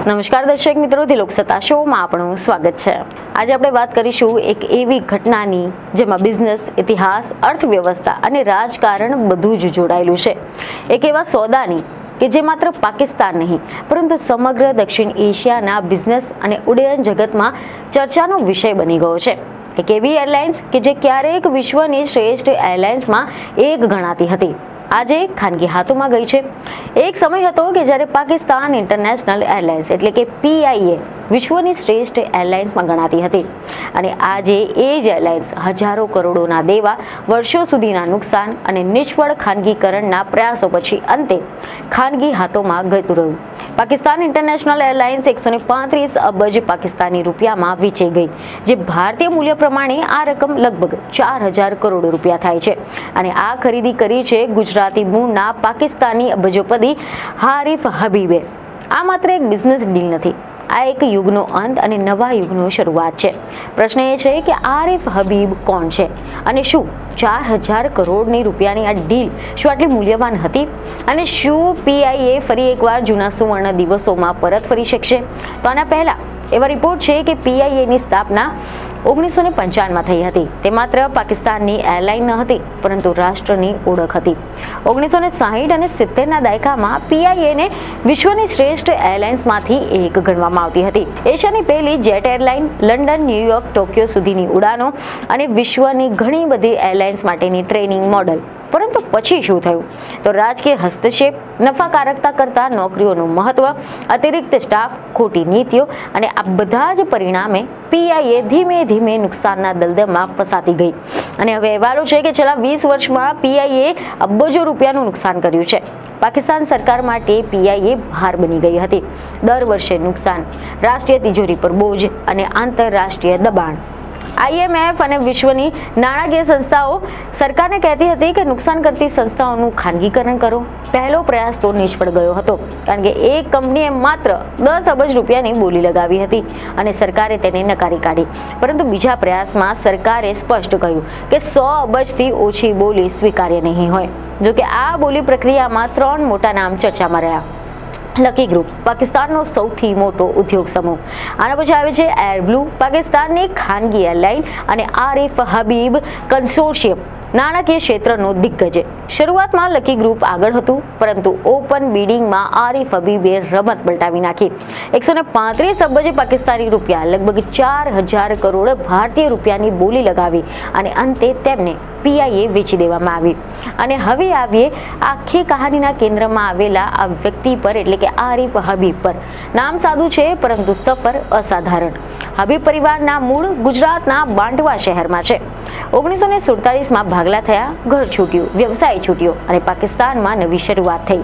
નમસ્કાર દર્શક મિત્રો, લોકસત્તા શોમાં આપણું સ્વાગત છે। આજે આપણે વાત કરીશું એક એવી ઘટનાની જેમાં બિઝનેસ, ઇતિહાસ, અર્થવ્યવસ્થા અને રાજકારણ બધું જ જોડાયેલું છે। એક એવા સોદાની કે જે માત્ર પાકિસ્તાન નહીં પરંતુ સમગ્ર દક્ષિણ એશિયાના બિઝનેસ અને ઉડ્ડયન જગતમાં ચર્ચાનો વિષય બની ગયો છે। એક એવી એરલાઇન્સ કે જે ક્યારેક વિશ્વની શ્રેષ્ઠ એરલાઇન્સમાં એક ગણાતી હતી, આજે ખાનગી હાથોમાં ગઈ છે। એક સમય હતો કે જ્યારે પાકિસ્તાન ઇન્ટરનેશનલ એરલાઇન્સ એટલે કે PIA વિશ્વની શ્રેષ્ઠ એરલાઇન્સમાં ગણાતી હતી અને આજે એ જ એરલાઇન્સ હજારો કરોડોના દેવા, વર્ષો સુધીના નુકસાન અને નિષ્ફળ ખાનગીકરણના પ્રયાસો પછી અંતે ખાનગી હાથોમાં ગતું રહ્યું। પાકિસ્તાન ઇન્ટરનેશનલ એરલાઇન્સ 135 અબજ પાકિસ્તાની રૂપિયામાં વેચાઈ ગઈ, જે ભારતીય મૂલ્ય પ્રમાણે આ રકમ લગભગ 4000 કરોડ રૂપિયા થાય છે અને આ ખરીદી કરી છે ગુજરાતી મૂળના પાકિસ્તાની અબજોપતિ હારિફ હબીબે। આ માત્ર એક બિઝનેસ ડીલ નથી, આ એક યુગનો અંત અને નવા યુગનો શરૂઆત છે। પ્રશ્ન એ છે કે આરિફ હબીબ કોણ છે અને શું 4000 કરોડની રૂપિયાની આ ડીલ શું આટલી મૂલ્યવાન હતી અને શું PIA ફરી એકવાર જૂના સુવર્ણ દિવસોમાં પરત ફરી શકશે? તો આના પહેલા એવા રિપોર્ટ છે કે PIAની સ્થાપના 1955માં થઈ હતી। તે માત્ર પાકિસ્તાનની એરલાઇન ન હતી પરંતુ રાષ્ટ્રની ઓળખ હતી। 1960 અને 70ના દાયકામાં PIAને વિશ્વની શ્રેષ્ઠ એરલાઇન્સમાંથી એક ગણવામાં આવતી હતી। એશિયાની પહેલી jet airline, London, New York, Tokyo સુધીની ઉડાનો અને વિશ્વની ઘણી બધી એરલાઇન્સ માટેની ટ્રેનિંગ મોડલ। પરંતુ પછી શું થયું? તો રાજકીય હસ્તક્ષેપ, નફાકારકતા કરતા નોકરીઓનું મહત્વ, અતિરિક્ત સ્ટાફ, ખોટી નીતિઓ અને આ બધા જ પરિણામે PIA ધીમે ધીમે નુકસાનના દલદલમાં ફસાતી ગઈ અને હવે અહેવાલો છે કે છેલ્લા 20 વર્ષમાં PIA અબજો રૂપિયાનું નુકસાન કર્યું છે। પાકિસ્તાન સરકાર માટે PIA ભાર બની ગઈ હતી। દર વર્ષે નુકસાન, રાષ્ટ્રીય તિજોરી પર બોજ અને આંતરરાષ્ટ્રીય દબાણ। IMF અને વિશ્વની નાણાકીય સંસ્થાઓ સરકારને કહેતી હતી કે નુકસાન કરતી સંસ્થાઓનું ખાનગીકરણ કરો। પહેલો પ્રયાસ તો નિષ્ફળ ગયો હતો, કારણ કે એક કંપનીએ માત્ર 10 અબજ રૂપિયાની બોલી લગાવી હતી અને સરકારે તેને નકારી કાઢી। પરંતુ બીજા પ્રયાસમાં સરકારે સ્પષ્ટ કહ્યું કે 100 અબજથી ઓછી બોલી સ્વીકાર્ય નહીં હોય। જોકે આ બોલી પ્રક્રિયામાં 3 મોટા નામ ચર્ચામાં રહ્યા। લકી ગ્રુપ, પાકિસ્તાનનો સૌથી મોટો ઉદ્યોગ સમૂહ, આના પછી આવે છે એરબ્લુ, પાકિસ્તાનની ખાનગી એરલાઇન, અને આરિફ હબીબ કન્સોર્શિયમ, નાણાકીય ક્ષેત્રનો દિગ્ગજ। શરૂઆતમાં લકી ગ્રુપ આગળ હતું, પરંતુ ઓપન બિડિંગમાં આરિફ હબીબે રમત પલટાવી નાખી। 135 અબજ પાકિસ્તાની રૂપિયા, લગભગ 4000 કરોડ ભારતીય રૂપિયાની બોલી લગાવી અને અંતે તેમને PIA વેચી દેવામાં આવી। અને હવે આવીએ આખી કહાનીના કેન્દ્રમાં આવેલા આ વ્યક્તિ પર, એટલે કે આરિફ હબીબ પર। નામ સાદું છે પરંતુ સફર અસાધારણ। હબીબ પરિવારના મૂળ ગુજરાતના બાંટવા શહેરમાં છે। 1947માં ભાગલા થયા, ઘર છૂટ્યું, વ્યવસાય છૂટ્યો અને પાકિસ્તાનમાં નવી શરૂઆત થઈ।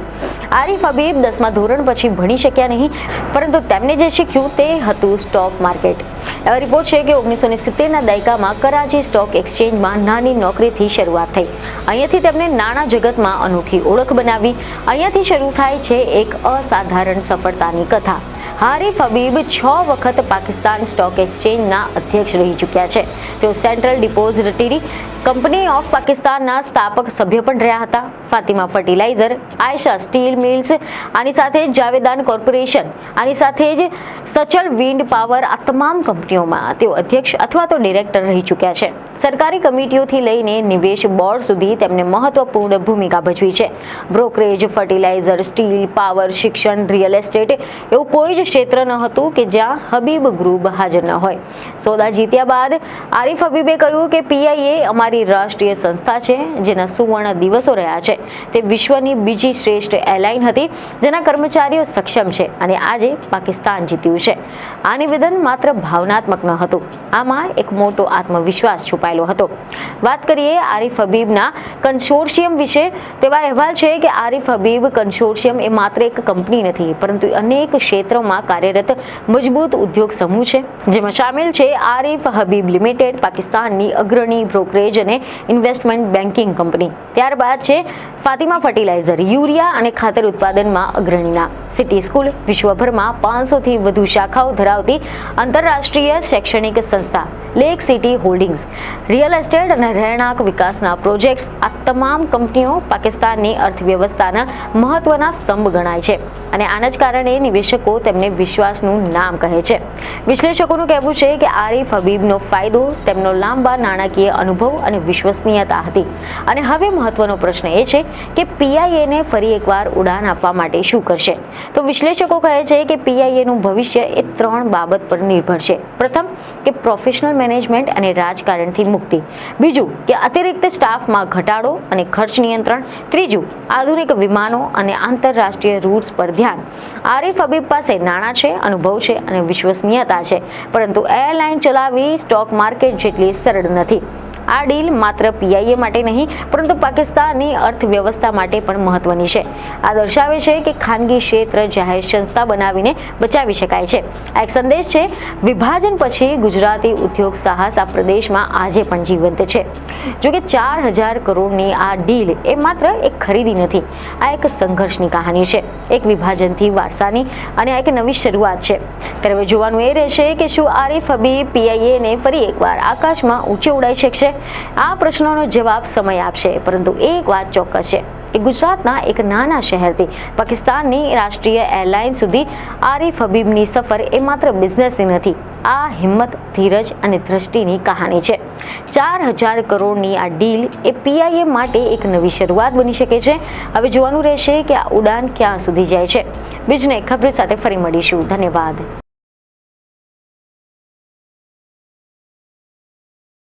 આરિફ હબીબ 10મા ધોરણ પછી ભણી શક્યા નહીં, પરંતુ તેમને જે શીખ્યું તે હતું સ્ટોક માર્કેટ। એવા રિપોર્ટ છે કે 1970ના દાયકામાં કરાચી સ્ટોક એક્સચેન્જમાં નાની નોકરીથી શરૂઆત થઈ। અહીંયાથી તેમને નાણાં જગતમાં અનોખી ઓળખ બનાવી। અહીંયાથી શરૂ થાય છે એક અસાધારણ સફળતાની કથા। આરિફ હબીબ 6 વખત પાકિસ્તાન સ્ટોક એક્સચેન્જના અધ્યક્ષ રહી ચૂક્યા છે। તેઓ સેન્ટ્રલ ડિપોઝિટરી કંપની ઓફ પાકિસ્તાનના સ્થાપક સભ્ય પણ રહ્યા હતા। Fatima fertilizer, Ayesha steel mills, આની સાથે જાવેદાન કોર્પોરેશન, આની સાથે જ સચલ વિન્ડ પાવર, આ તમામ કંપનીઓમાં તેઓ અધ્યક્ષ અથવા તો ડિરેક્ટર રહી ચૂક્યા છે। સરકારી કમિટીઓથી લઈને નિવેશ બોર્ડ સુધી તેમને મહત્વપૂર્ણ ભૂમિકા ભજવી છે। બ્રોકરેજ, ફર્ટિલાઇઝર, સ્ટીલ, પાવર, શિક્ષણ, રિયલ એસ્ટેટ, એવું કોઈ જ ક્ષેત્ર ન હતું કે જ્યાં હબીબ ગ્રુપ હાજર ન હોય। સોદા જીત્યા બાદ આરિફ હબીબે કહ્યું કે PIA અમારી રાષ્ટ્રીય સંસ્થા છે, જેના સુવર્ણ દિવસો રહ્યા છે। તે વિશ્વની બીજી શ્રેષ્ઠ એરલાઇન હતી જેના કર્મચારીઓ સક્ષમ છે અને આજે પાકિસ્તાન જીત્યું છે। આ નિવેદન માત્ર ભાવનાત્મક ન હતું, આમાં એક મોટો આત્મવિશ્વાસ છુપાયેલો હતો। વાત કરીએ આરિફ હબીબના કન્સોર્શિયમ વિશે, તેવા અહેવાલ છે કે આરિફ હબીબ કન્સોર્શિયમ એ માત્ર એક કંપની નથી, પરંતુ અનેક ક્ષેત્રોમાં કાર્યરત મજબૂત ઉદ્યોગ સમૂહ છે, જેમાં શામેલ છે આરિફ હબીબ લિમિટેડ, પાકિસ્તાનની અગ્રણી બ્રોકરેજ અને ઇન્વેસ્ટમેન્ટ બેન્કિંગ કંપની। ત્યારબાદ છે ફાતિમા ફર્ટિલાઇઝર, યુરિયા અને ખાતર ઉત્પાદનમાં અગ્રણીના સિટી સ્કૂલ, વિશ્વભરમાં 500થી વધુ શાખાઓ ધરાવતી આંતરરાષ્ટ્રીય શૈક્ષણિક સંસ્થા lake city holdings, real estate અને રહેણાંક વિકાસના પ્રોજેક્ટ્સ, આ તમામ કંપનીઓ પાકિસ્તાનની અર્થવ્યવસ્થાના મહત્વના સ્તંભ ગણાય છે અને આના જ કારણે નિવેશકો તેમને વિશ્વાસનું નામ કહે છે. વિશ્લેષકોનું કહેવું છે કે આરિફ હબીબનો ફાયદો તેમનો લાંબા નાણાકીય અનુભવ અને વિશ્વસનીયતા હતી. અને હવે મહત્વનો પ્રશ્ન એ છે કે પીઆઈએને ફરી એકવાર ઉડાન આપવા માટે શું કરશે? તો વિશ્લેષકો કહે છે કે પીઆઈએનું ભવિષ્ય એ 3 બાબત પર નિર્ભર છે. પ્રથમ કે પ્રોફેશનલ મેનેજમેન્ટ અને રાજકારણથી મુક્તિ. બીજું કે અતિરિક્ત સ્ટાફમાં ઘટાડો અને ખર્ચ નિયંત્રણ. ત્રીજું આધુનિક વિમાનો અને આંતરરાષ્ટ્રીય રૂટ્સ પર ધ્યાન. આરિફ હબીબ પાસે નાણાં છે, અનુભવ છે અને વિશ્વસનીયતા છે, પરંતુ એરલાઇન ચલાવવી સ્ટોક માર્કેટ જેટલી સરળ નથી. આ ડીલ માત્ર પીઆઈએ માટે નહીં પરંતુ પાકિસ્તાનની અર્થવ્યવસ્થા માટે પણ મહત્વની છે. આ દર્શાવે છે કે ખાનગી ક્ષેત્ર જાહેર સંસ્થા બનાવીને બચાવી શકાય છે. આ એક સંદેશ છે વિભાજન પછી ગુજરાતી ઉદ્યોગ સાહસ આ પ્રદેશમાં આજે પણ જીવંત છે. જોકે 4000 કરોડની આ ડીલ એ માત્ર એક ખરીદી નથી, આ એક સંઘર્ષની કહાની છે, એક વિભાજનથી વારસાની અને આ એક નવી શરૂઆત છે. ત્યારે હવે જોવાનું એ રહેશે કે શું આરિફ હબીબ પીઆઈએને ફરી એકવાર આકાશમાં ઊંચે ઉડાઈ શકશે? આ પ્રશ્નોનો જવાબ સમય આપશે, પરંતુ એક વાત ચોક્કસ છે કે ગુજરાતના એક નાના શહેરથી પાકિસ્તાનની રાષ્ટ્રીય એરલાઇન સુધી આરિફ હબીબની સફર એ માત્ર બિઝનેસની નથી, આ હિંમત, ધીરજ અને દ્રષ્ટિની કહાની છે. 4000 કરોડની આ ડીલ એ પીઆઈએ માટે એક નવી શરૂઆત બની શકે છે. હવે જોવાનું રહેશે કે આ ઉડાન ક્યાં સુધી જાય છે. બીજને ખબર સાથે ફરી મળીશું. ધન્યવાદ.